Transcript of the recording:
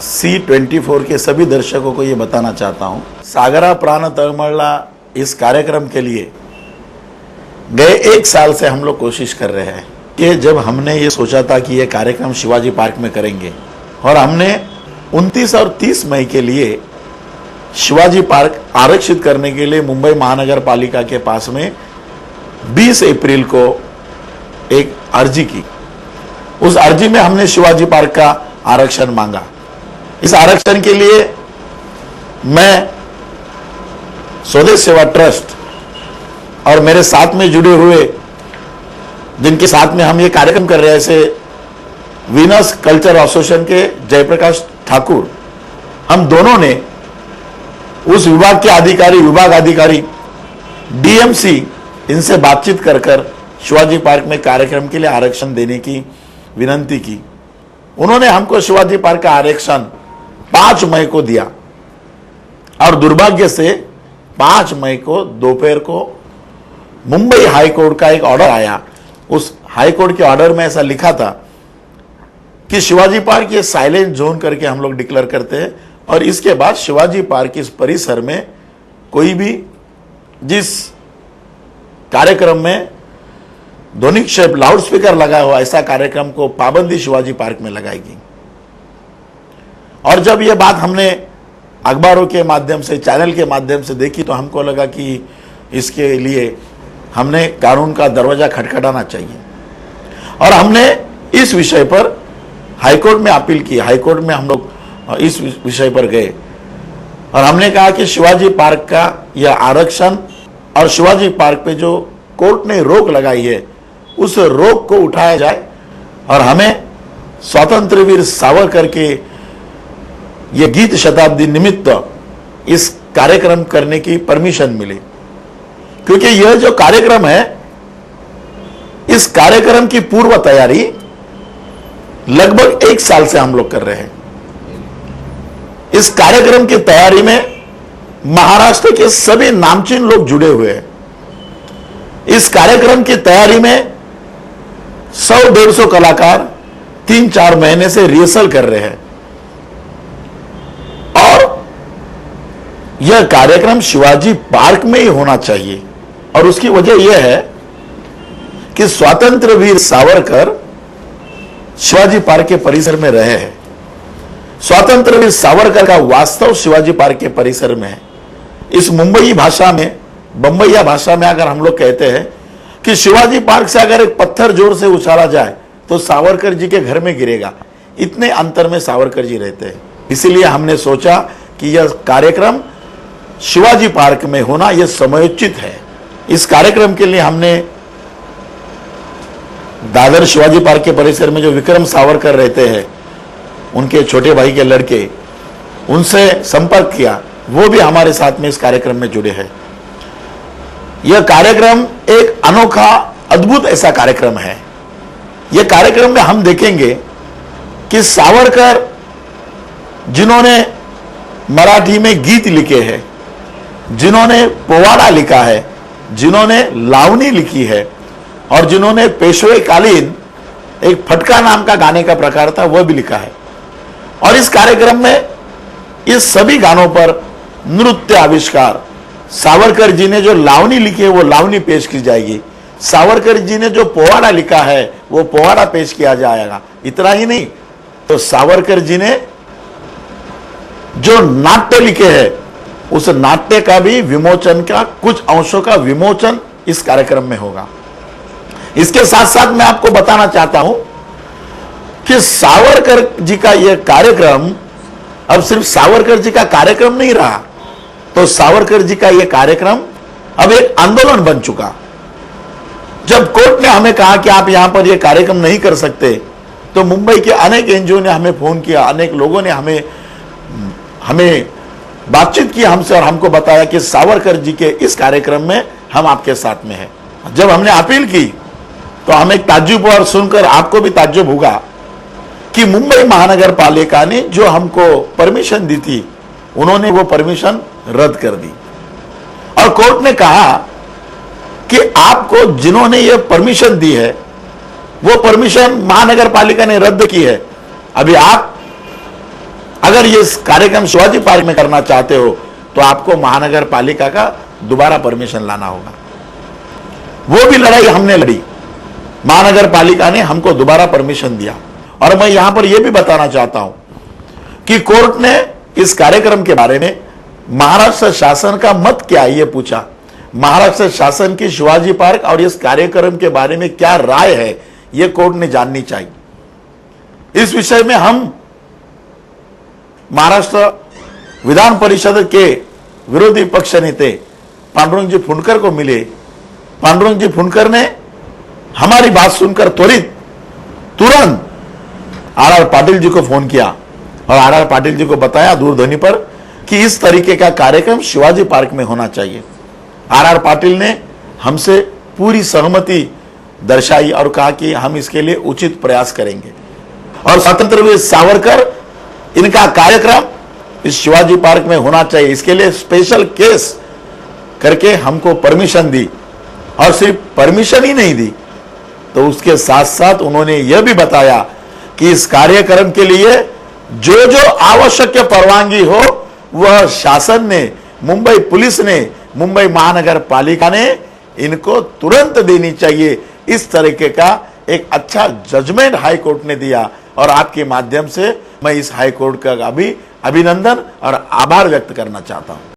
C24 के सभी दर्शकों को ये बताना चाहता हूँ, सागरा प्राण तळमळला इस कार्यक्रम के लिए गए 1 साल से हम लोग कोशिश कर रहे हैं कि जब हमने ये सोचा था कि ये कार्यक्रम शिवाजी पार्क में करेंगे और हमने 29 और 30 मई के लिए शिवाजी पार्क आरक्षित करने के लिए मुंबई महानगर पालिका के पास में 20 अप्रैल को एक अर्जी की। उस अर्जी में हमने शिवाजी पार्क का आरक्षण मांगा। इस आरक्षण के लिए मैं स्वदेश सेवा ट्रस्ट और मेरे साथ में जुड़े हुए जिनके साथ में हम ये कार्यक्रम कर रहे हैं, ऐसे वीनस कल्चर एसोसिएशन के जयप्रकाश ठाकुर, हम दोनों ने उस विभाग के विभाग अधिकारी डीएमसी इनसे बातचीत कर शिवाजी पार्क में कार्यक्रम के लिए आरक्षण देने की विनती की। उन्होंने हमको शिवाजी पार्क का आरक्षण 5 मई को दिया और दुर्भाग्य से 5 मई को दोपहर को मुंबई हाई कोर्ट का एक ऑर्डर आया। उस हाई कोर्ट के ऑर्डर में ऐसा लिखा था कि शिवाजी पार्क ये साइलेंट जोन करके हम लोग डिक्लेयर करते हैं और इसके बाद शिवाजी पार्क इस परिसर में कोई भी जिस कार्यक्रम में ध्वनि क्षेप लाउड स्पीकर लगा हुआ ऐसा कार्यक्रम को पाबंदी शिवाजी पार्क में लगाएगी। और जब यह बात हमने अखबारों के माध्यम से, चैनल के माध्यम से देखी तो हमको लगा कि इसके लिए हमने कानून का दरवाजा खटखटाना चाहिए और हमने इस विषय पर हाईकोर्ट में अपील की। हाईकोर्ट में हम लोग इस विषय पर गए और हमने कहा कि शिवाजी पार्क का यह आरक्षण और शिवाजी पार्क पे जो कोर्ट ने रोक लगाई है उस रोक को उठाया जाए और हमें स्वतंत्र वीर सावरकर के ये गीत शताब्दी निमित्त इस कार्यक्रम करने की परमिशन मिली। क्योंकि यह जो कार्यक्रम है, इस कार्यक्रम की पूर्व तैयारी लगभग 1 साल से हम लोग कर रहे हैं। इस कार्यक्रम की तैयारी में महाराष्ट्र के सभी नामचीन लोग जुड़े हुए हैं। इस कार्यक्रम की तैयारी में 100-150 कलाकार 3-4 महीने से रिहर्सल कर रहे हैं और यह कार्यक्रम शिवाजी पार्क में ही होना चाहिए। और उसकी वजह यह है कि स्वतंत्र वीर सावरकर शिवाजी पार्क के परिसर में रहे हैं। स्वतंत्र वीर सावरकर का वास्तव शिवाजी पार्क के परिसर में है। इस मुंबई भाषा में, बंबईया भाषा में अगर हम लोग कहते हैं कि शिवाजी पार्क से अगर एक पत्थर जोर से उछाला जाए तो सावरकर जी के घर में गिरेगा, इतने अंतर में सावरकर जी रहते हैं। इसीलिए हमने सोचा कि यह कार्यक्रम शिवाजी पार्क में होना यह समयोचित है। इस कार्यक्रम के लिए हमने दादर शिवाजी पार्क के परिसर में जो विक्रम सावरकर रहते हैं, उनके छोटे भाई के लड़के, उनसे संपर्क किया, वो भी हमारे साथ में इस कार्यक्रम में जुड़े हैं। यह कार्यक्रम एक अनोखा, अद्भुत ऐसा कार्यक्रम है। यह कार्यक्रम में हम देखेंगे कि सावरकर जिन्होंने मराठी में गीत लिखे हैं, जिन्होंने पोवाड़ा लिखा है, जिन्होंने लावनी लिखी है और जिन्होंने पेशवे कालीन एक फटका नाम का गाने का प्रकार था वह भी लिखा है। और इस कार्यक्रम में इस सभी गानों पर नृत्य आविष्कार, सावरकर जी ने जो लावनी लिखी है वो लावनी पेश की जाएगी, सावरकर जी ने जो पोवाड़ा लिखा है वो पोवाड़ा पेश किया जाएगा। इतना ही नहीं, तो सावरकर जी ने जो नाट्य लिखे हैं उस नाट्य का भी विमोचन का, कुछ अंशों का विमोचन इस कार्यक्रम में होगा। इसके साथ साथ मैं आपको बताना चाहता हूं कि सावरकर जी का यह कार्यक्रम अब सिर्फ सावरकर जी का कार्यक्रम नहीं रहा, तो सावरकर जी का यह कार्यक्रम अब एक आंदोलन बन चुका। जब कोर्ट ने हमें कहा कि आप यहां पर यह कार्यक्रम नहीं कर सकते, तो मुंबई के अनेक एनजीओ ने हमें फोन किया, अनेक लोगों ने हमें बातचीत की हमसे और हमको बताया कि सावरकर जी के इस कार्यक्रम में हम आपके साथ में हैं। जब हमने अपील की तो हमें ताज्जुब और सुनकर आपको भी ताज्जुब होगा कि मुंबई महानगर पालिका ने जो हमको परमिशन दी थी, उन्होंने वो परमिशन रद्द कर दी और कोर्ट ने कहा कि आपको जिन्होंने ये परमिशन दी है वो परमिशन महानगर पालिका ने रद्द की है। अभी आप अगर ये कार्यक्रम शिवाजी पार्क में करना चाहते हो तो आपको महानगर पालिका का दोबारा परमिशन लाना होगा। वो भी लड़ाई हमने लड़ी, महानगर पालिका ने हमको दोबारा परमिशन दिया। और मैं यहां पर यह भी बताना चाहता हूं कि कोर्ट ने इस कार्यक्रम के बारे में महाराष्ट्र शासन का मत क्या है यह पूछा। महाराष्ट्र शासन की शिवाजी पार्क और इस कार्यक्रम के बारे में क्या राय है यह कोर्ट ने जाननी चाहिए। इस विषय में हम महाराष्ट्र विधान परिषद के विरोधी पक्ष नेते पांडुरंगजी फुंडकर को मिले। पांडुरंगजी फुंडकर ने हमारी बात सुनकर तुरंत आर पाटिल जी को फोन किया और आर पाटिल जी को बताया दूरध्वनि पर कि इस तरीके का कार्यक्रम शिवाजी पार्क में होना चाहिए। आर पाटिल ने हमसे पूरी सहमति दर्शाई और कहा कि हम इसके लिए उचित प्रयास करेंगे। और स्वतंत्र वीर सावरकर इनका कार्यक्रम इस शिवाजी पार्क में होना चाहिए, इसके लिए स्पेशल केस करके हमको परमिशन दी। और सिर्फ परमिशन ही नहीं दी तो उसके साथ साथ उन्होंने यह भी बताया कि इस कार्यक्रम के लिए जो जो आवश्यक परवानगी हो वह शासन ने, मुंबई पुलिस ने, मुंबई महानगर पालिका ने इनको तुरंत देनी चाहिए। इस तरीके का एक अच्छा जजमेंट हाई कोर्ट ने दिया और आपके माध्यम से मैं इस हाई कोर्ट का भी अभिनंदन और आभार व्यक्त करना चाहता हूं।